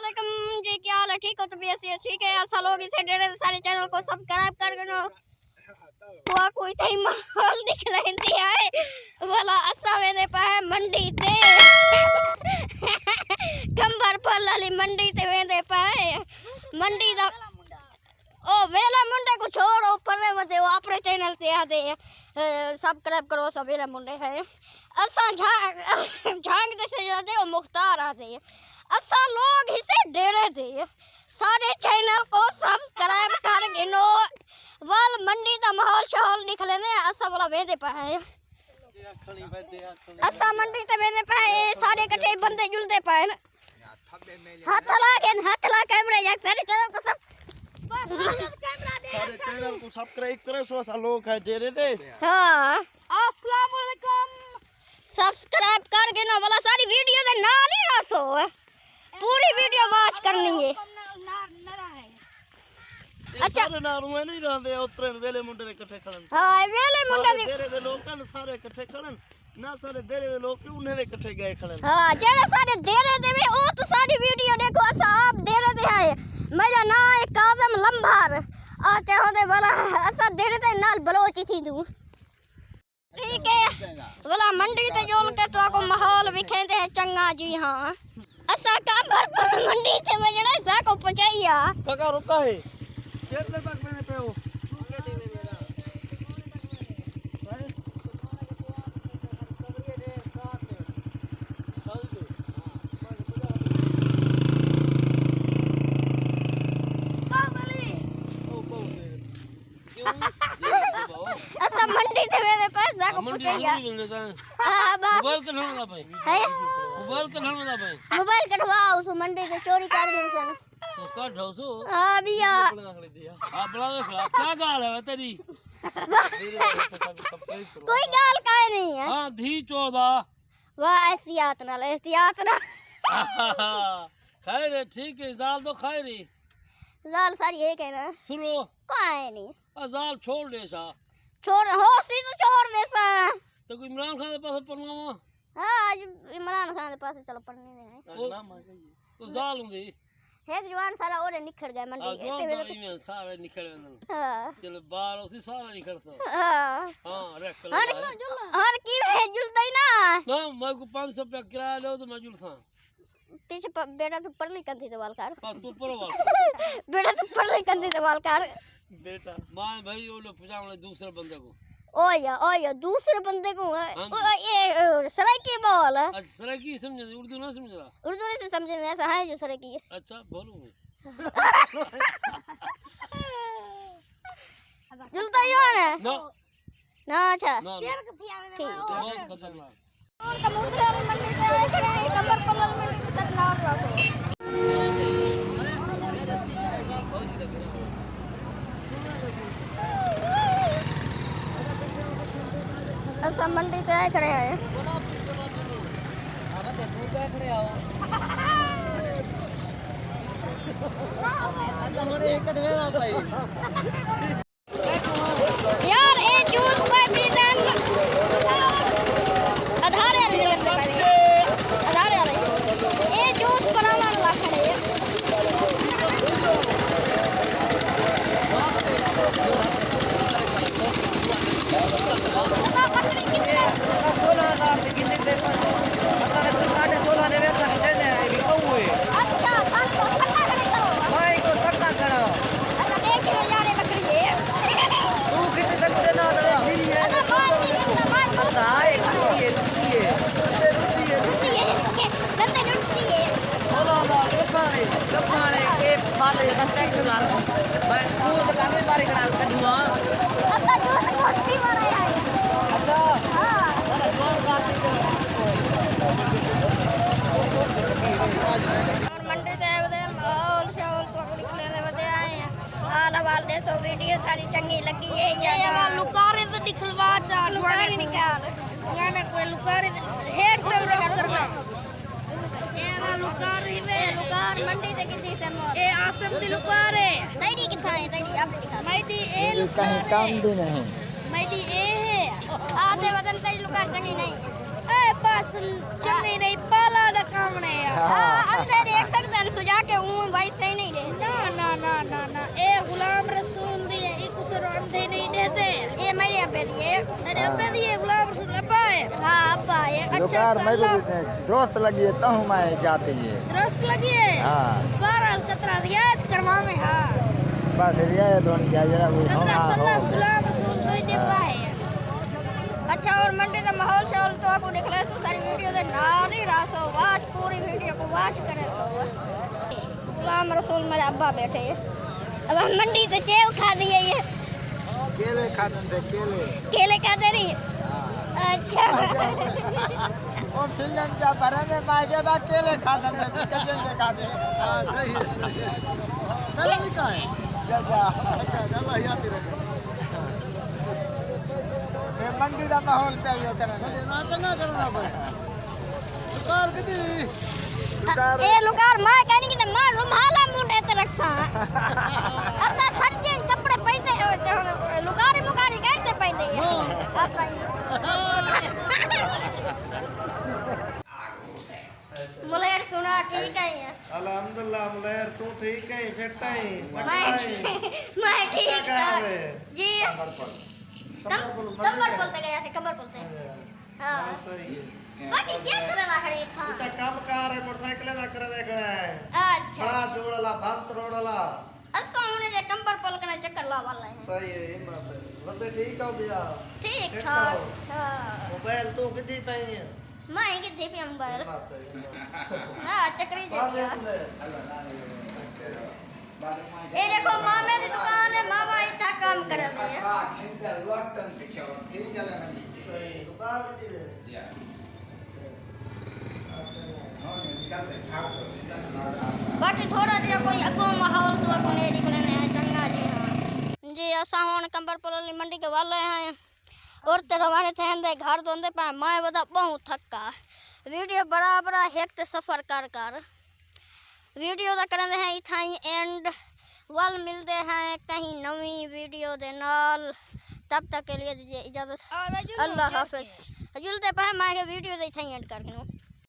वालेकुम जी, क्या हाल है? ठीक हो? तबीयत से ठीक है? ऐसा लोग इसे डेरे सारे चैनल को सब्सक्राइब कर देना। हुआ कोई थी माहौल दिख रही थी आए बोला असा वेदे पाए मंडी से कंबर पर लाली मंडी से वेदे पाए मंडी दा ओ वेला मुंडे को छोड़ो पर वदे वो अपने चैनल से आ दे सब्सक्राइब करो सब वेला मुंडे है असा झांग दे से दे वो मुख्तार आ दे असा लोग इसे डेरे दे सारे चैनल को सब्सक्राइब कर गिनो वाल मंडी दा माहौल शहौल निकले ने असा वाला वेदे पाए असा मंडी ते वेदे पाए सारे इकट्ठे बंदे जुलदे पाए हाथ ला कैमरे या सारे चैनल को सब सारे चैनल को सब्सक्राइब करे सो सा लोग है डेरे दे। हां अस्सलाम वालेकुम सब्सक्राइब कर गिनो वाला सारी वीडियो दे नाल ही रसो पूरी वीडियो वॉच करनी है। अच्छा नाल में नहीं रहंदे उतरन वेले मुंडे दे इकट्ठे खड़न। हां वेले मुंडे दे डेरे दे लोग कन सारे इकट्ठे खड़न ना सारे डेरे दे लोग उन्हें दे इकट्ठे गए खड़न। हां जेड़े सारे डेरे दे वे ओ तो सारी वीडियो देखो असा आप डेरे दे आए मेरा नाम है काजम लंभार आ चाहो दे वाला असा डेरे दे नाल बलोची थी तू ठीक है वाला मंडी ते जोल के तो को माहौल विखेंदे है चंगा जी हां असा काबर मंडी से वजड़ा सा को पहुंचाइया काका रुका है कितने तक मैंने पे हो असा मंडी से मेरे पास जा को पहुंचाइया हां मोबाइल कढवाना भाई है मोबाइल कढवाना भाई मोबाइल कटवाओ सो मंडी से चोरी कर दे सन तो का ढोसो हां भैया आ बड़ा खिला क्या गाल है तेरी कोई गाल काहे नहीं है हां धी 14 वाह एहतियात ना खैर है ठीक है जाल तो खैर है जाल सारी एक है ना सुनो काहे नहीं जाल छोड़ दे सा छोड़ हो सी तो छोड़ दे सा तो कोई इमरान खान के पास पढ़वावा हां आज इमरान खान के पास चलो पढ़ने दे तो जाल होंगे एक जवान सारा और निखर गए मंडी के ते में सारे निकल वेंदन हां चलो बाहर उसी सारा निकलता हां हां रख हर की है जुलता ही ना ना मैं को 500 रुपया किराया लो तो मैं जुलसा पीछे बेटा तू पढ़ ली कंधी दवाल कर तू परवा बेटा तू पढ़ ली कंधी दवाल कर बेटा मां भाई वो लो पजावले दूसरे बंदे को ओया दूसरे बंदे को ये सराइकी बोल अच्छा सराइकी समझ उर्दू ना समझ रहा उर्दू से समझने ऐसा है जो सराइकी अच्छा बोलूंगी जुलता ही हो ना ना अच्छा ठीक बहुत खतरनाक और कबूतर वाली मंडी से आए खड़े हैं कमर पल्लल मंडी से तरनार रखो ऐसा मंडी से आए खड़े हैं यार ये जूस पे भी आधार ये जूस बनाना ला खड़े तो वीडियो सारी चंगी लगी है या लुकारे तो निकलवा जा लुकारे निकाल याने कोई लुकारे हेड से करना ये ना लुकारे में लुकार मंडी से किसी से मोर ए आसम दी लुकारे तेरी किथा है तेरी आप दिखा मैडी ए कहीं काम भी नहीं मैडी ए है आधे वजन तेरी लुकार चंगी नहीं ए बस चंगी नहीं पाला दा काम ने अंदर देख सकते हैं सुझा के भाई सही नहीं दे ना ना ना ना ना ए गुलाम रसूल दी है एक उसर अंधे नहीं देते ये मेरे अब्बे दिए तेरे अब्बे दी है गुलाम रसूल अब्बा है हाँ अब्बा ये अच्छा सलाम दोस्त लगी है तो मैं जाते हैं दोस्त लगी है हाँ बारह कतरा रियाज करवा में हाँ बस रियायत होनी चाहिए जरा कोई कतरा होना सलाम हो गुलाम रसूल कोई दे पाए अच्छा और मंडी का माहौल शौल तो आपको देख ले तो सारी वीडियो दे नाल ही रासो वाच पूरी वीडियो को वाच करे सो गुलाम रसूल मेरे अब्बा बैठे हैं अब हम मंडी से सेव खा दिए ये केले खाते थे केले केले खा दे रही अच्छा वो फिल्म का बरने मायके दा केले खाते थे कैसे खाते हां सही है चलो निकाल जा अच्छा चलो यहाँ पे रखो ये मंडी दा माहौल पे आयो करना ना चंगा करना भाई दुकान कितनी ए लुकार मां कहनी कि मां रुमाला मुंडे ते रखसा असा खर्चे कपड़े पहनते लुकारी मुकारी कैसे पहनते मुलेर सुना ठीक है अल्हम्दुलिल्लाह मुलेर तू ठीक है फिट है मैं ठीक है जी कमर बोलते गया थे कमर बोलते हां सही है बाकी क्या करना खड़ी था इतना काम कार है मोटरसाइकिल ना करे देखड़ा है अच्छा बड़ा जोड़ला भात रोड़ला असा होने जे कंबर पल कने चक्कर ला वाला है सही है ये बात है बते ठीक हो भैया ठीक ठाक हां मोबाइल तू किदी पई है मैं के दे पे मोबाइल बात है हां चक्री जे ये देखो मामे की दुकान है मामा इतना काम कर रहे हैं सही दुकान किदी है बाकी थोड़ा जिहा कोई अगो माहौल तो को नहीं निकलने है चंगा जी हां जी असा हुन कंबरपुरली मंडी के वाले हैं और तरवाने थे अंदर घर दोंदे पा मैं बदा बहुत थक्का वीडियो बड़ा बड़ा एक ते सफर कर वीडियो दा करंदे हैं इथाई एंड वल मिलते हैं कहीं नवी वीडियो दे नाल तब तक के लिए दीजिए इजाजत अल्लाह हाफिज जुलते पा मैं वीडियो दे इथाई एंड कर